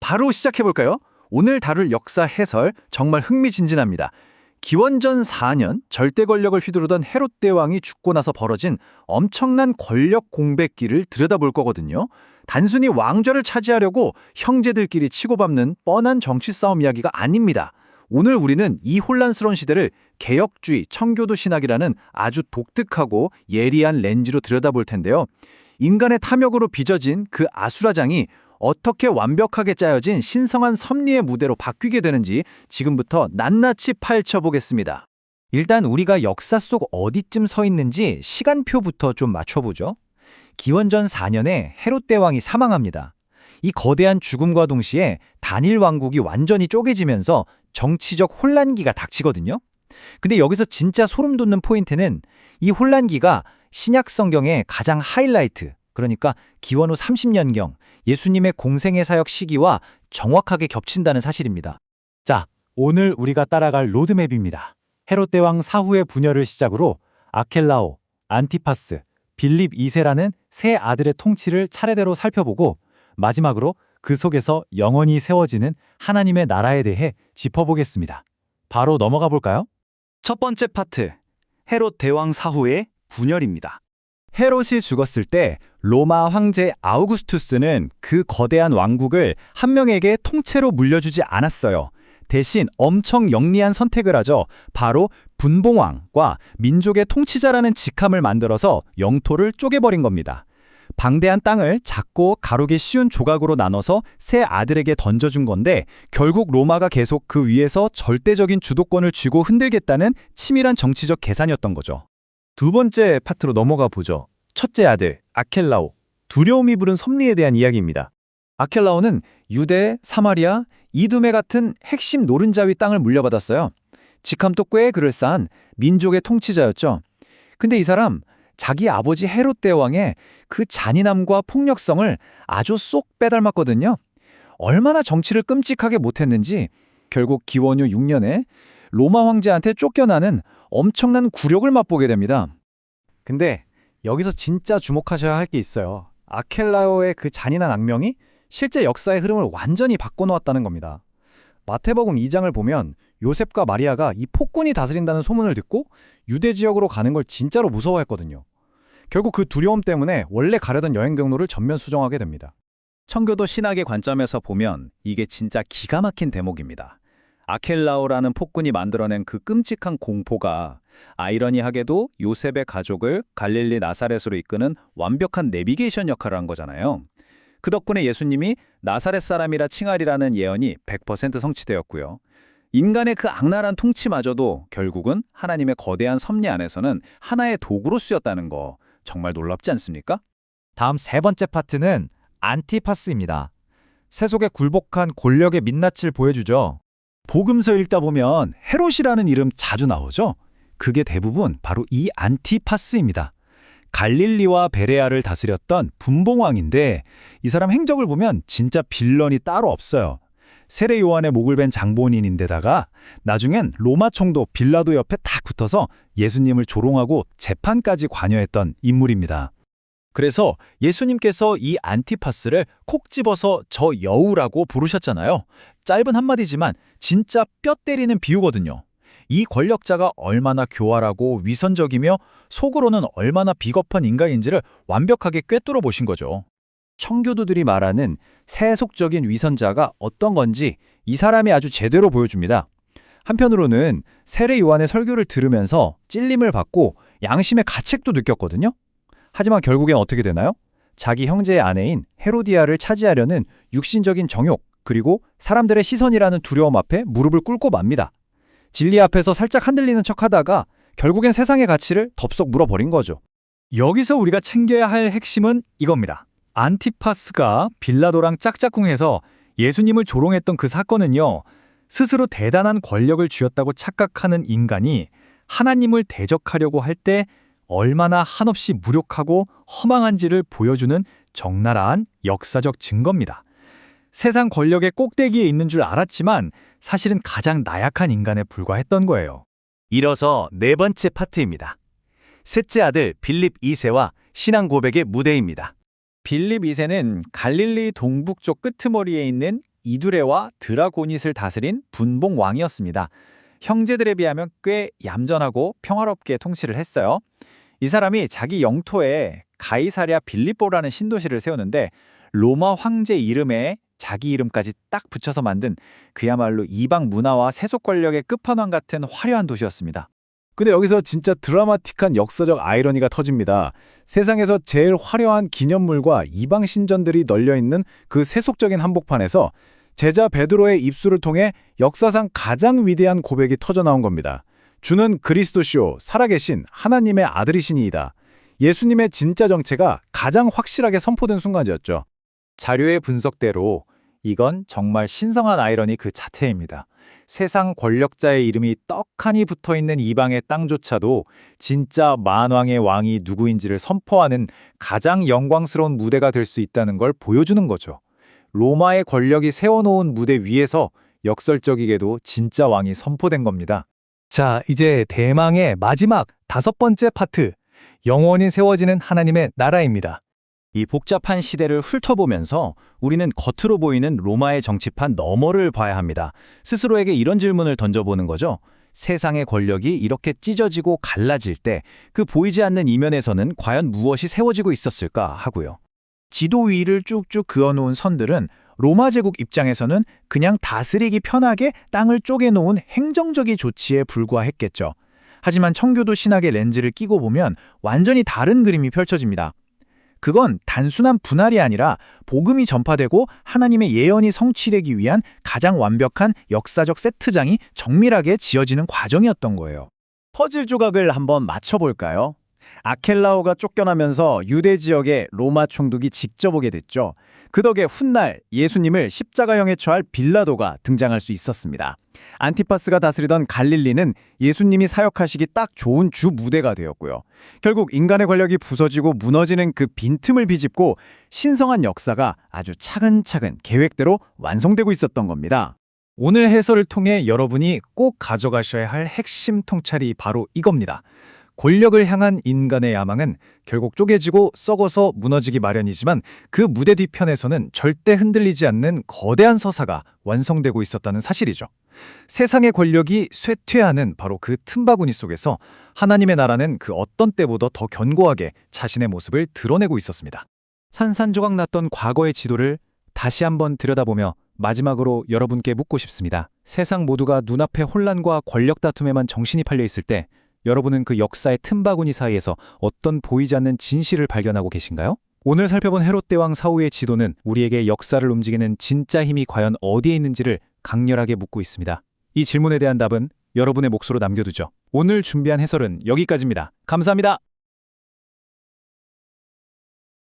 바로 시작해볼까요? 오늘 다룰 역사 해설 정말 흥미진진합니다. 기원전 4년 절대 권력을 휘두르던 헤롯 대왕이 죽고 나서 벌어진 엄청난 권력 공백기를 들여다볼 거거든요. 단순히 왕좌를 차지하려고 형제들끼리 치고받는 뻔한 정치 싸움 이야기가 아닙니다. 오늘 우리는 이 혼란스러운 시대를 개혁주의, 청교도 신학이라는 아주 독특하고 예리한 렌즈로 들여다볼 텐데요. 인간의 탐욕으로 빚어진 그 아수라장이 어떻게 완벽하게 짜여진 신성한 섭리의 무대로 바뀌게 되는지 지금부터 낱낱이 파헤쳐보겠습니다. 일단 우리가 역사 속 어디쯤 서 있는지 시간표부터 좀 맞춰보죠. 기원전 4년에 헤롯 대왕이 사망합니다. 이 거대한 죽음과 동시에 단일 왕국이 완전히 쪼개지면서 정치적 혼란기가 닥치거든요. 근데 여기서 진짜 소름 돋는 포인트는 이 혼란기가 신약 성경의 가장 하이라이트, 그러니까 기원 후 30년경 예수님의 공생애 사역 시기와 정확하게 겹친다는 사실입니다. 자, 오늘 우리가 따라갈 로드맵입니다. 헤롯 대왕 사후의 분열을 시작으로 아켈라오, 안티파스, 빌립 2세라는 세 아들의 통치를 차례대로 살펴보고 마지막으로 그 속에서 영원히 세워지는 하나님의 나라에 대해 짚어보겠습니다. 바로 넘어가 볼까요? 첫 번째 파트, 헤롯 대왕 사후의 분열입니다. 헤롯이 죽었을 때 로마 황제 아우구스투스는 그 거대한 왕국을 한 명에게 통째로 물려주지 않았어요. 대신 엄청 영리한 선택을 하죠. 바로 분봉왕과 민족의 통치자라는 직함을 만들어서 영토를 쪼개버린 겁니다. 방대한 땅을 작고 가루기 쉬운 조각으로 나눠서 세 아들에게 던져준 건데 결국 로마가 계속 그 위에서 절대적인 주도권을 쥐고 흔들겠다는 치밀한 정치적 계산이었던 거죠. 두 번째 파트로 넘어가 보죠. 첫째 아들 아켈라오, 두려움이 부른 섭리에 대한 이야기입니다. 아켈라오는 유대, 사마리아, 이두메 같은 핵심 노른자위 땅을 물려받았어요. 직함도 꽤 그럴싸한 민족의 통치자였죠. 근데 이 사람 자기 아버지 헤롯 대왕의 그 잔인함과 폭력성을 아주 쏙 빼닮았거든요. 얼마나 정치를 끔찍하게 못했는지 결국 기원 후 6년에 로마 황제한테 쫓겨나는 엄청난 굴욕을 맛보게 됩니다. 근데 여기서 진짜 주목하셔야 할 게 있어요. 아켈라오의 그 잔인한 악명이 실제 역사의 흐름을 완전히 바꿔놓았다는 겁니다. 마태복음 2장을 보면 요셉과 마리아가 이 폭군이 다스린다는 소문을 듣고 유대 지역으로 가는 걸 진짜로 무서워했거든요. 결국 그 두려움 때문에 원래 가려던 여행 경로를 전면 수정하게 됩니다. 청교도 신학의 관점에서 보면 이게 진짜 기가 막힌 대목입니다. 아켈라오라는 폭군이 만들어낸 그 끔찍한 공포가 아이러니하게도 요셉의 가족을 갈릴리 나사렛으로 이끄는 완벽한 내비게이션 역할을 한 거잖아요. 그 덕분에 예수님이 나사렛 사람이라 칭하리라는 예언이 100% 성취되었고요. 인간의 그 악랄한 통치마저도 결국은 하나님의 거대한 섭리 안에서는 하나의 도구로 쓰였다는 거 정말 놀랍지 않습니까? 다음 세 번째 파트는 안티파스입니다. 세속에 굴복한 권력의 민낯을 보여주죠. 복음서 읽다 보면 헤롯이라는 이름 자주 나오죠? 그게 대부분 바로 이 안티파스입니다. 갈릴리와 베레아를 다스렸던 분봉왕인데 이 사람 행적을 보면 진짜 빌런이 따로 없어요. 세례 요한의 목을 벤 장본인인데다가 나중엔 로마 총독 빌라도 옆에 딱 붙어서 예수님을 조롱하고 재판까지 관여했던 인물입니다. 그래서 예수님께서 이 안티파스를 콕 집어서 저 여우라고 부르셨잖아요. 짧은 한마디지만 진짜 뼈 때리는 비유거든요. 이 권력자가 얼마나 교활하고 위선적이며 속으로는 얼마나 비겁한 인간인지를 완벽하게 꿰뚫어 보신 거죠. 청교도들이 말하는 세속적인 위선자가 어떤 건지 이 사람이 아주 제대로 보여줍니다. 한편으로는 세례 요한의 설교를 들으면서 찔림을 받고 양심의 가책도 느꼈거든요. 하지만 결국엔 어떻게 되나요? 자기 형제의 아내인 헤로디아를 차지하려는 육신적인 정욕 그리고 사람들의 시선이라는 두려움 앞에 무릎을 꿇고 맙니다. 진리 앞에서 살짝 흔들리는 척하다가 결국엔 세상의 가치를 덥석 물어버린 거죠. 여기서 우리가 챙겨야 할 핵심은 이겁니다. 안티파스가 빌라도랑 짝짝꿍해서 예수님을 조롱했던 그 사건은요, 스스로 대단한 권력을 쥐었다고 착각하는 인간이 하나님을 대적하려고 할 때 얼마나 한없이 무력하고 허망한지를 보여주는 적나라한 역사적 증거입니다. 세상 권력의 꼭대기에 있는 줄 알았지만 사실은 가장 나약한 인간에 불과했던 거예요. 이어서 네 번째 파트입니다. 셋째 아들 빌립 2세와 신앙 고백의 무대입니다. 빌립 2세는 갈릴리 동북쪽 끄트머리에 있는 이두레와 드라고닛을 다스린 분봉 왕이었습니다. 형제들에 비하면 꽤 얌전하고 평화롭게 통치를 했어요. 이 사람이 자기 영토에 가이사랴 빌립보라는 신도시를 세우는데 로마 황제 이름에 자기 이름까지 딱 붙여서 만든 그야말로 이방 문화와 세속 권력의 끝판왕 같은 화려한 도시였습니다. 근데 여기서 진짜 드라마틱한 역사적 아이러니가 터집니다. 세상에서 제일 화려한 기념물과 이방 신전들이 널려있는 그 세속적인 한복판에서 제자 베드로의 입술을 통해 역사상 가장 위대한 고백이 터져나온 겁니다. 주는 그리스도시요 살아계신 하나님의 아들이시니이다. 예수님의 진짜 정체가 가장 확실하게 선포된 순간이었죠. 자료의 분석대로 이건 정말 신성한 아이러니 그 자체입니다. 세상 권력자의 이름이 떡하니 붙어있는 이방의 땅조차도 진짜 만왕의 왕이 누구인지를 선포하는 가장 영광스러운 무대가 될 수 있다는 걸 보여주는 거죠. 로마의 권력이 세워놓은 무대 위에서 역설적이게도 진짜 왕이 선포된 겁니다. 자, 이제 대망의 마지막 5번째 파트, 영원히 세워지는 하나님의 나라입니다. 이 복잡한 시대를 훑어보면서 우리는 겉으로 보이는 로마의 정치판 너머를 봐야 합니다. 스스로에게 이런 질문을 던져보는 거죠. 세상의 권력이 이렇게 찢어지고 갈라질 때 그 보이지 않는 이면에서는 과연 무엇이 세워지고 있었을까 하고요. 지도 위를 쭉쭉 그어놓은 선들은 로마 제국 입장에서는 그냥 다스리기 편하게 땅을 쪼개놓은 행정적인 조치에 불과했겠죠. 하지만 청교도 신학의 렌즈를 끼고 보면 완전히 다른 그림이 펼쳐집니다. 그건 단순한 분할이 아니라 복음이 전파되고 하나님의 예언이 성취되기 위한 가장 완벽한 역사적 세트장이 정밀하게 지어지는 과정이었던 거예요. 퍼즐 조각을 한번 맞춰볼까요? 아켈라오가 쫓겨나면서 유대 지역에 로마 총독이 직접 오게 됐죠. 그 덕에 훗날 예수님을 십자가형에 처할 빌라도가 등장할 수 있었습니다. 안티파스가 다스리던 갈릴리는 예수님이 사역하시기 딱 좋은 주 무대가 되었고요. 결국 인간의 권력이 부서지고 무너지는 그 빈틈을 비집고 신성한 역사가 아주 차근차근 계획대로 완성되고 있었던 겁니다. 오늘 해설을 통해 여러분이 꼭 가져가셔야 할 핵심 통찰이 바로 이겁니다. 권력을 향한 인간의 야망은 결국 쪼개지고 썩어서 무너지기 마련이지만 그 무대 뒤편에서는 절대 흔들리지 않는 거대한 서사가 완성되고 있었다는 사실이죠. 세상의 권력이 쇠퇴하는 바로 그 틈바구니 속에서 하나님의 나라는 그 어떤 때보다 더 견고하게 자신의 모습을 드러내고 있었습니다. 산산조각 났던 과거의 지도를 다시 한번 들여다보며 마지막으로 여러분께 묻고 싶습니다. 세상 모두가 눈앞의 혼란과 권력 다툼에만 정신이 팔려 있을 때 여러분은 그 역사의 틈바구니 사이에서 어떤 보이지 않는 진실을 발견하고 계신가요? 오늘 살펴본 헤롯 대왕 사후의 지도는 우리에게 역사를 움직이는 진짜 힘이 과연 어디에 있는지를 강렬하게 묻고 있습니다. 이 질문에 대한 답은 여러분의 몫으로 남겨두죠. 오늘 준비한 해설은 여기까지입니다. 감사합니다.